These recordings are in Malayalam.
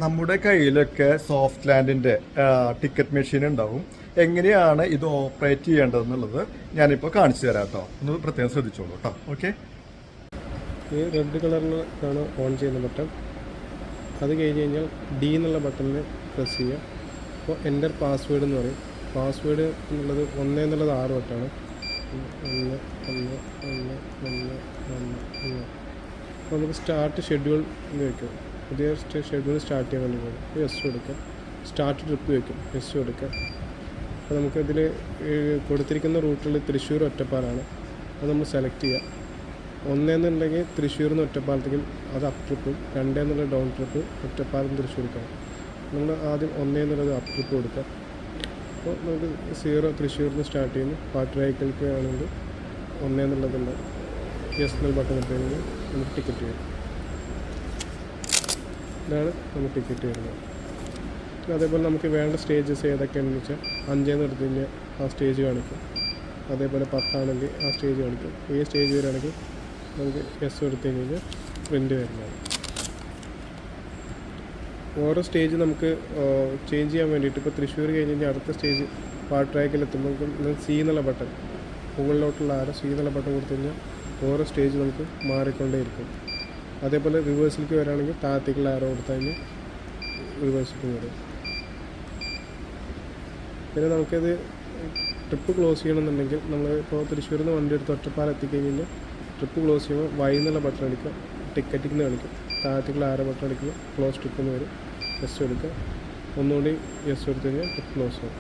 നമ്മുടെ കയ്യിലൊക്കെ സോഫ്റ്റ് ലാൻഡിൻ്റെ ടിക്കറ്റ് മെഷീൻ ഉണ്ടാവും. എങ്ങനെയാണ് ഇത് ഓപ്പറേറ്റ് ചെയ്യേണ്ടതെന്നുള്ളത് ഞാനിപ്പോൾ കാണിച്ചു തരാം കേട്ടോ. ഒന്ന് പ്രത്യേകം ശ്രദ്ധിച്ചോളൂ കേട്ടോ. ഓക്കെ, ഈ റെഡ് കളറിലാണ് ഓൺ ചെയ്യുന്ന ബട്ടൺ. അത് കഴിഞ്ഞ് കഴിഞ്ഞാൽ ഡി എന്നുള്ള ബട്ടണിൽ പ്രസ് ചെയ്യുക. അപ്പോൾ എൻ്റർ പാസ്വേഡ് എന്ന് പറയും. പാസ്വേഡ് എന്നുള്ളത് 1 എന്നുള്ളത് 6 വട്ടമാണ്. 1 1 1 1 1 1. അപ്പോൾ നമുക്ക് സ്റ്റാർട്ട് ഷെഡ്യൂൾ എന്ന് വയ്ക്കും. പുതിയ ഷെഡ്യൂൾ സ്റ്റാർട്ട് ചെയ്യാൻ വേണ്ടി പോകും. എസ് കൊടുക്കുക. സ്റ്റാർട്ട് ട്രിപ്പ് വയ്ക്കും. എസ് കൊടുക്കുക. അപ്പോൾ നമുക്കിതിൽ കൊടുത്തിരിക്കുന്ന റൂട്ടിൽ തൃശ്ശൂർ ഒറ്റപ്പാലാണ്. അത് നമ്മൾ സെലക്ട് ചെയ്യുക. 1 എന്നുണ്ടെങ്കിൽ തൃശ്ശൂരിൽ നിന്ന് ഒറ്റപ്പാലത്തേക്കും അത് അപ്പ് ട്രിപ്പും, 2 എന്നുള്ള ഡൗൺ ട്രിപ്പ് ഒറ്റപ്പാലം തൃശ്ശൂർക്കാണ്. നമ്മൾ ആദ്യം 1 എന്നുള്ളത് അപ്പ് ട്രിപ്പ് കൊടുക്കുക. അപ്പോൾ നമുക്ക് 0 തൃശ്ശൂരിൽ നിന്ന് സ്റ്റാർട്ട് ചെയ്യുന്നു. പാട്ടുരായ്ക്കൽക്ക് ആണെങ്കിൽ 1 എന്നുള്ളതുണ്ട്. യെസ് എന്നുള്ള ബട്ടൺ ഇട്ട് കഴിഞ്ഞാൽ നമുക്ക് ടിക്കറ്റ് വരും. ഇതാണ് നമുക്ക് ടിക്കറ്റ് വരുന്നത്. അതേപോലെ നമുക്ക് വേണ്ട സ്റ്റേജസ് ഏതൊക്കെയാണെന്ന് വെച്ചാൽ 5 എന്ന് എടുത്തു കഴിഞ്ഞാൽ ആ സ്റ്റേജ് കാണിക്കും. അതേപോലെ 10 ആണെങ്കിൽ ആ സ്റ്റേജ് കാണിക്കും. ഈ സ്റ്റേജ് വരികയാണെങ്കിൽ നമുക്ക് എസ് എടുത്തു കഴിഞ്ഞാൽ പ്രിൻ്റ് വരുന്നതാണ്. ഓരോ സ്റ്റേജ് നമുക്ക് ചേഞ്ച് ചെയ്യാൻ വേണ്ടിയിട്ട് ഇപ്പോൾ തൃശ്ശൂർ കഴിഞ്ഞ് കഴിഞ്ഞാൽ അടുത്ത സ്റ്റേജ് പാട്ടുരായ്ക്കൽ എത്തുമ്പോൾ സി എന്നുള്ള ബട്ടൺ, മുകളിലോട്ടുള്ള സി എന്നുള്ള ബട്ടൺ കൊടുത്തു കഴിഞ്ഞാൽ ഓരോ സ്റ്റേജ് നമുക്ക് മാറിക്കൊണ്ടേയിരിക്കും. അതേപോലെ റിവേഴ്സിലേക്ക് വരികയാണെങ്കിൽ താഴത്തേക്കുള്ള ആരോ കൊടുത്തു കഴിഞ്ഞാൽ റിവേഴ്സിലേക്ക് വരും. പിന്നെ നമുക്കത് ട്രിപ്പ് ക്ലോസ് ചെയ്യണമെന്നുണ്ടെങ്കിൽ നമ്മൾ ഇപ്പോൾ തൃശ്ശൂരിൽ നിന്ന് വണ്ടി എടുത്ത് ഒറ്റപ്പാലം എത്തിക്കഴിഞ്ഞാൽ ട്രിപ്പ് ക്ലോസ് ചെയ്യുമ്പോൾ വൈ എന്നുള്ള ബട്ടൺ അടിക്കുക. ടിക്കറ്റിൽ നിന്ന് കാണിക്കും. താഴത്തേക്കുള്ള ആരോ ബട്ടൺ അടിക്കുക. ക്ലോസ് ട്രിപ്പ് എന്ന് വരും. എസ് എടുക്കുക. ഒന്നുകൂടി എസ് എടുത്തു കഴിഞ്ഞാൽ ട്രിപ്പ് ക്ലോസ് ആവും.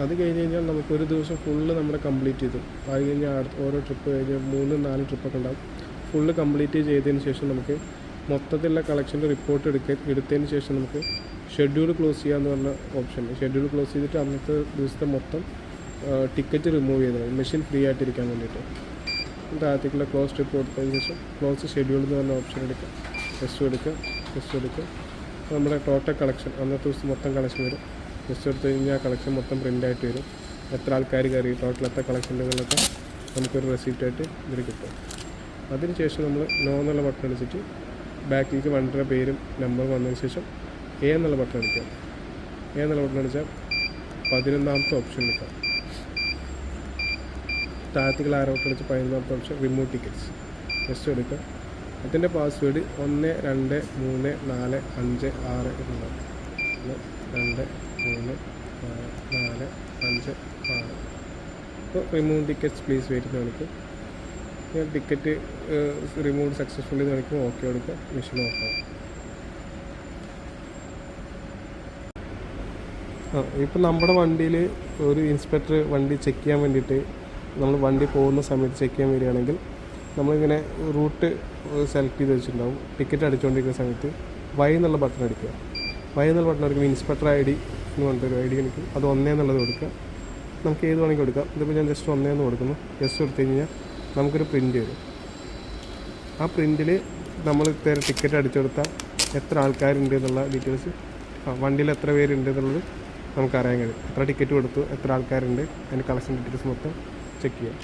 അത് കഴിഞ്ഞ് കഴിഞ്ഞാൽ നമുക്കൊരു ദിവസം ഫുള്ള് നമ്മൾ കംപ്ലീറ്റ് ചെയ്തു. അത് കഴിഞ്ഞാൽ ഓരോ ട്രിപ്പ് കഴിഞ്ഞ് 3-4 ട്രിപ്പൊക്കെ ഉണ്ടാകും. ഫുള്ള് കംപ്ലീറ്റ് ചെയ്തതിന് ശേഷം നമുക്ക് മൊത്തത്തിലുള്ള കളക്ഷൻ്റെ റിപ്പോർട്ട് എടുത്തതിന് ശേഷം നമുക്ക് ഷെഡ്യൂൾ ക്ലോസ് ചെയ്യാമെന്ന് പറഞ്ഞ ഓപ്ഷൻ. ഷെഡ്യൂൾ ക്ലോസ് ചെയ്തിട്ട് അന്നത്തെ ദിവസത്തെ മൊത്തം ടിക്കറ്റ് റിമൂവ് ചെയ്തത് മെഷീൻ ഫ്രീ ആയിട്ടിരിക്കാൻ വേണ്ടിയിട്ട് താഴത്തേക്കുള്ള ക്ലോസ് ട്രിപ്പ് കൊടുത്തതിന് ശേഷം ക്ലോസ് ഷെഡ്യൂൾ എന്ന് പറഞ്ഞ ഓപ്ഷൻ എടുക്കുക. ടെസ്റ്റ് എടുക്കുക. ടെസ്റ്റ് എടുക്കുക. നമ്മുടെ ടോട്ടൽ കളക്ഷൻ അന്നത്തെ ദിവസം മൊത്തം കളക്ഷൻ വരും. ടെസ്റ്റ് എടുത്ത് കഴിഞ്ഞാൽ കളക്ഷൻ മൊത്തം പ്രിൻ്റായിട്ട് വരും. എത്ര ആൾക്കാർ കയറി, ടോട്ടൽ എത്ര കളക്ഷൻ ഉണ്ടെന്നുള്ളതൊക്കെ നമുക്കൊരു റെസിപ്റ്റായിട്ട് ഇതിൽ കിട്ടും. അതിന് ശേഷം നമ്മൾ നോ എന്നുള്ള ബട്ടൺ അടിച്ചിട്ട് ബാക്കിലേക്ക് വണ്ടിയുടെ പേരും നമ്പറും വന്നതിന് ശേഷം എ എന്നുള്ള ബട്ടൺ അടിക്കുക. എ എന്നുള്ള ബട്ടൺ അടിച്ചാൽ 11ാമത്തെ ഓപ്ഷൻ എടുക്കാം. താഴത്തേക്കുള്ള ആരോ ബട്ടൺ അടിച്ച് 11ാമത്തെ ഓപ്ഷൻ റിമൂവ് ടിക്കറ്റ്സ്. ടെസ്റ്റ് എടുക്കുക. അതിൻ്റെ പാസ്വേഡ് 1 2 3 4 5 6 എന്നുള്ളത്. 1 2 3 4 5 6. അപ്പോൾ റിമൂവ് ടിക്കറ്റ്സ് പ്ലീസ് വെയിറ്റ് കാണിക്കും. ടിക്കറ്റ് റിമൂവ് സക്സസ്ഫുള്ളി കാണിക്കും. ഓക്കെ കൊടുക്കുക. മെഷീൻ ഓഫാകും. ഇപ്പം നമ്മുടെ വണ്ടിയിൽ ഒരു ഇൻസ്പെക്ടർ വണ്ടി ചെക്ക് ചെയ്യാൻ വേണ്ടിയിട്ട് നമ്മൾ വണ്ടി പോകുന്ന സമയത്ത് ചെക്ക് ചെയ്യാൻ വരികയാണെങ്കിൽ നമ്മളിങ്ങനെ റൂട്ട് സെലക്ട് ചെയ്ത് വെച്ചിട്ടുണ്ടാവും. ടിക്കറ്റ് അടിച്ചുകൊണ്ടിരിക്കുന്ന സമയത്ത് വൈ എന്നുള്ള ബട്ടൺ അടിക്കുക. വൈ എന്നുള്ള ബട്ടൺ അടിക്കുമ്പോൾ ഇൻസ്പെക്ടർ ഐ ഡി എന്ന് പറഞ്ഞിട്ടൊരു ഐ ഡി എനിക്ക് അത് 1 എന്നുള്ളത് കൊടുക്കുക. നമുക്ക് ഏത് വേണമെങ്കിൽ കൊടുക്കാം. ഇതിപ്പോൾ ഞാൻ ജസ്റ്റ് 1 എന്ന് കൊടുക്കുന്നു. ജസ്റ്റ് കൊടുത്തു കഴിഞ്ഞാൽ നമുക്കൊരു പ്രിൻ്റ് വരും. ആ പ്രിൻറ്റിൽ നമ്മൾ ഇത്ര ടിക്കറ്റ് അടിച്ചു കൊടുത്താൽ എത്ര ആൾക്കാരുണ്ട് എന്നുള്ള ഡീറ്റെയിൽസ്, വണ്ടിയിൽ എത്ര പേരുണ്ട് എന്നുള്ളത് നമുക്കറിയാൻ കഴിയും. എത്ര ടിക്കറ്റ് കൊടുത്തു, എത്ര ആൾക്കാരുണ്ട്, അതിൻ്റെ കളക്ഷൻ ഡീറ്റെയിൽസ് മൊത്തം ചെക്ക് ചെയ്യാം.